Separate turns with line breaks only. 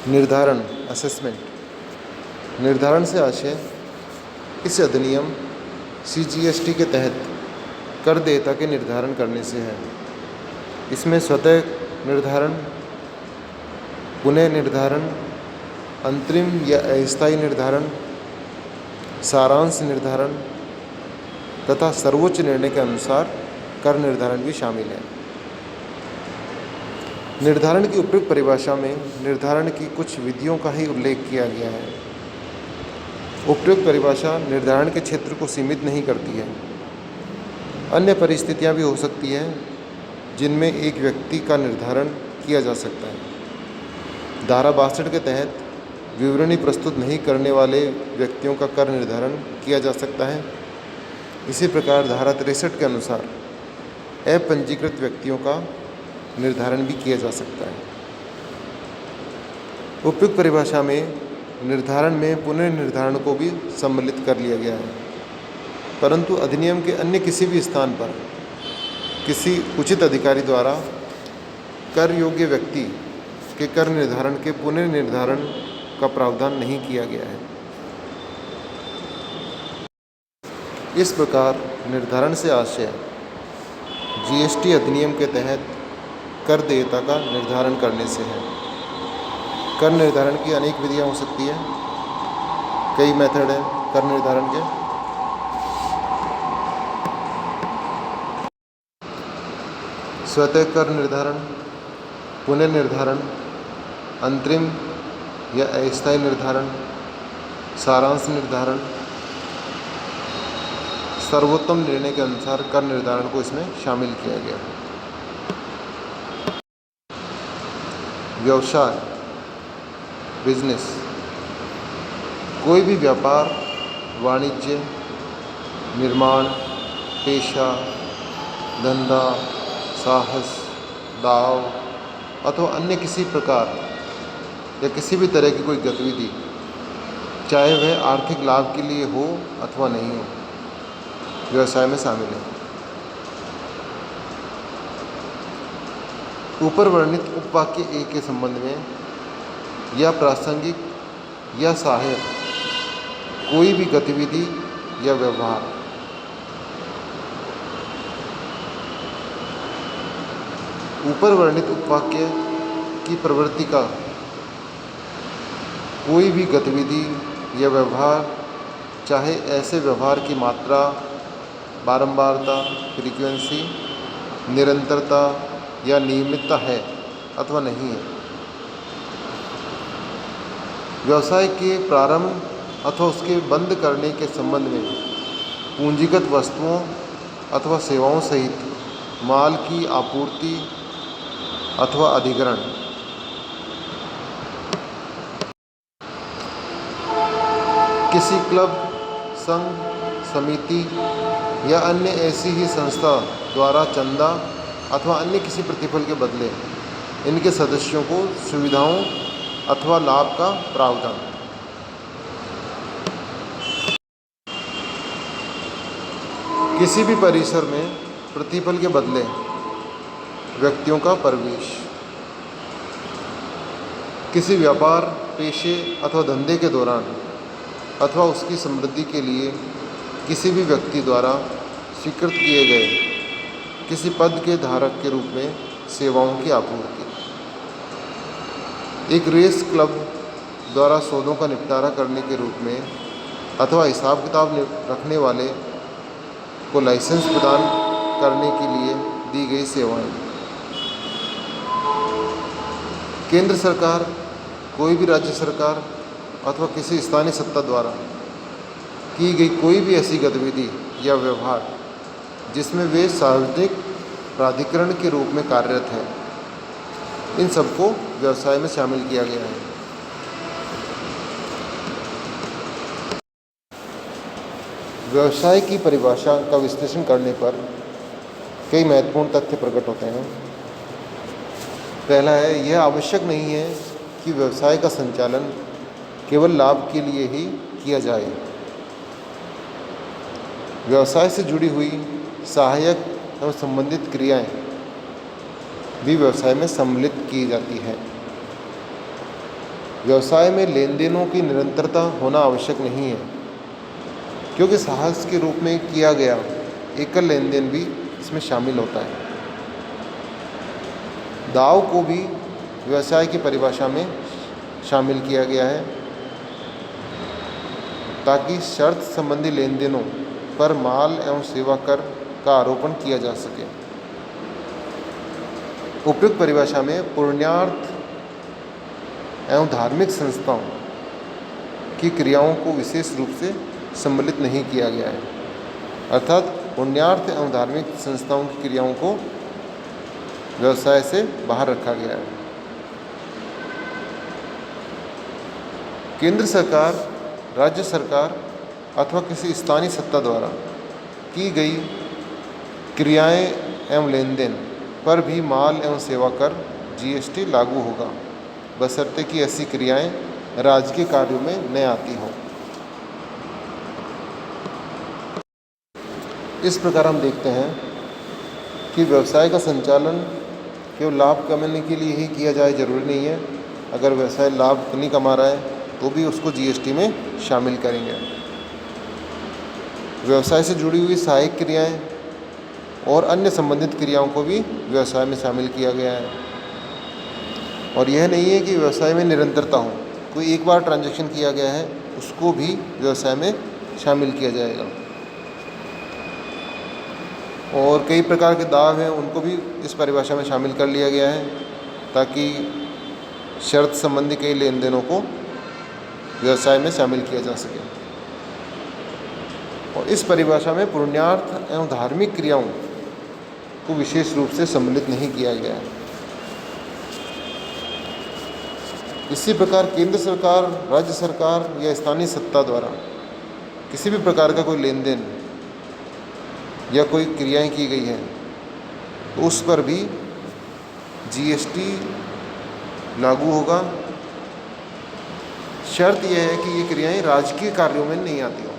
निर्धारण असेसमेंट। निर्धारण से आशय इस अधिनियम CGST के तहत कर देयता के निर्धारण करने से है। इसमें स्वतः निर्धारण, पुनः निर्धारण, अंतरिम या अस्थायी निर्धारण, सारांश निर्धारण तथा सर्वोच्च निर्णय के अनुसार कर निर्धारण भी शामिल है। निर्धारण की उपयुक्त परिभाषा में निर्धारण की कुछ विधियों का ही उल्लेख किया गया है। उपयुक्त परिभाषा निर्धारण के क्षेत्र को सीमित नहीं करती है। अन्य परिस्थितियां भी हो सकती हैं जिनमें एक व्यक्ति का निर्धारण किया जा सकता है। धारा 62 के तहत विवरणी प्रस्तुत नहीं करने वाले व्यक्तियों का कर निर्धारण किया जा सकता है। इसी प्रकार धारा 63 के अनुसार अपंजीकृत व्यक्तियों का निर्धारण भी किया जा सकता है। उपयुक्त परिभाषा में निर्धारण में पुनर्निर्धारण को भी सम्मिलित कर लिया गया है, परंतु अधिनियम के अन्य किसी भी स्थान पर किसी उचित अधिकारी द्वारा कर योग्य व्यक्ति के कर निर्धारण के पुनर्निर्धारण का प्रावधान नहीं किया गया है। इस प्रकार निर्धारण से आशय GST अधिनियम के तहत कर देयता का निर्धारण करने से है। कर निर्धारण की अनेक विधियां हो सकती हैं, कई मेथड हैं कर निर्धारण के। स्वतः कर निर्धारण, पुनर्निर्धारण, अंतरिम या अस्थायी निर्धारण, सारांश निर्धारण, सर्वोत्तम निर्णय के अनुसार कर निर्धारण को इसमें शामिल किया गया है। व्यवसाय बिजनेस, कोई भी व्यापार, वाणिज्य, निर्माण, पेशा, धंधा, साहस, दाव अथवा अन्य किसी प्रकार या किसी भी तरह की कोई गतिविधि, चाहे वह आर्थिक लाभ के लिए हो अथवा नहीं हो, व्यवसाय में शामिल है। ऊपर वर्णित उपवाक्य A के संबंध में या प्रासंगिक या सहायक कोई भी गतिविधि या व्यवहार ऊपर वर्णित उपवाक्य की प्रवृत्ति का कोई भी गतिविधि या व्यवहार, चाहे ऐसे व्यवहार की मात्रा, बारंबारता, फ्रीक्वेंसी, निरंतरता या नियमितता है अथवा नहीं है। व्यवसाय के प्रारंभ अथवा उसके बंद करने के संबंध में पूंजीगत वस्तुओं अथवा सेवाओं सहित माल की आपूर्ति अथवा अधिग्रहण, किसी क्लब, संघ, समिति या अन्य ऐसी ही संस्था द्वारा चंदा अथवा अन्य किसी प्रतिफल के बदले इनके सदस्यों को सुविधाओं अथवा लाभ का प्रावधान। किसी भी परिसर में प्रतिफल के बदले व्यक्तियों का प्रवेश, किसी व्यापार, पेशे अथवा धंधे के दौरान अथवा उसकी समृद्धि के लिए किसी भी व्यक्ति द्वारा स्वीकृत किए गए किसी पद के धारक के रूप में सेवाओं की आपूर्ति। एक रेस क्लब द्वारा सौदों का निपटारा करने के रूप में अथवा हिसाब किताब रखने वाले को लाइसेंस प्रदान करने के लिए दी गई सेवाएं। केंद्र सरकार, कोई भी राज्य सरकार अथवा किसी स्थानीय सत्ता द्वारा की गई कोई भी ऐसी गतिविधि या व्यवहार जिसमें वे सार्वजनिक प्राधिकरण के रूप में कार्यरत है, इन सबको व्यवसाय में शामिल किया गया है। व्यवसाय की परिभाषा का विश्लेषण करने पर कई महत्वपूर्ण तथ्य प्रकट होते हैं। पहला है, यह आवश्यक नहीं है कि व्यवसाय का संचालन केवल लाभ के लिए ही किया जाए। व्यवसाय से जुड़ी हुई सहायक एवं संबंधित क्रियाएं भी व्यवसाय में सम्मिलित की जाती हैं। व्यवसाय में लेन देनों की निरंतरता होना आवश्यक नहीं है, क्योंकि साहस के रूप में किया गया एकल लेन देन भी इसमें शामिल होता है। दाव को भी व्यवसाय की परिभाषा में शामिल किया गया है ताकि शर्त संबंधी लेन देनों पर माल एवं सेवा कर का आरोपण किया जा सके। उपयुक्त परिभाषा में पुण्यार्थ एवं धार्मिक संस्थाओं की क्रियाओं को विशेष रूप से सम्मिलित नहीं किया गया है, अर्थात पुण्यार्थ एवं धार्मिक संस्थाओं की क्रियाओं को व्यवसाय से बाहर रखा गया है। केंद्र सरकार, राज्य सरकार अथवा किसी स्थानीय सत्ता द्वारा की गई क्रियाएं एवं लेन देन पर भी माल एवं सेवा कर जीएसटी लागू होगा, बशर्ते कि ऐसी क्रियाएं राजकीय कार्यों में न आती हों। इस प्रकार हम देखते हैं कि व्यवसाय का संचालन केवल लाभ कमाने के लिए ही किया जाए जरूरी नहीं है। अगर व्यवसाय लाभ नहीं कमा रहा है तो भी उसको जीएसटी में शामिल करेंगे। व्यवसाय से जुड़ी हुई सहायक क्रियाएं और अन्य संबंधित क्रियाओं को भी व्यवसाय में शामिल किया गया है। और यह नहीं है कि व्यवसाय में निरंतरता हो, कोई एक बार ट्रांजैक्शन किया गया है उसको भी व्यवसाय में शामिल किया जाएगा। और कई प्रकार के दाव हैं, उनको भी इस परिभाषा में शामिल कर लिया गया है ताकि शर्त संबंधी कई लेन देनों को व्यवसाय में शामिल किया जा सके। और इस परिभाषा में पुण्यार्थ एवं धार्मिक क्रियाओं को विशेष रूप से सम्मिलित नहीं किया गया है। इसी प्रकार केंद्र सरकार, राज्य सरकार या स्थानीय सत्ता द्वारा किसी भी प्रकार का कोई लेन देन या कोई क्रियाएं की गई हैं तो उस पर भी जीएसटी लागू होगा। शर्त यह है कि ये क्रियाएं राजकीय कार्यों में नहीं आती हों।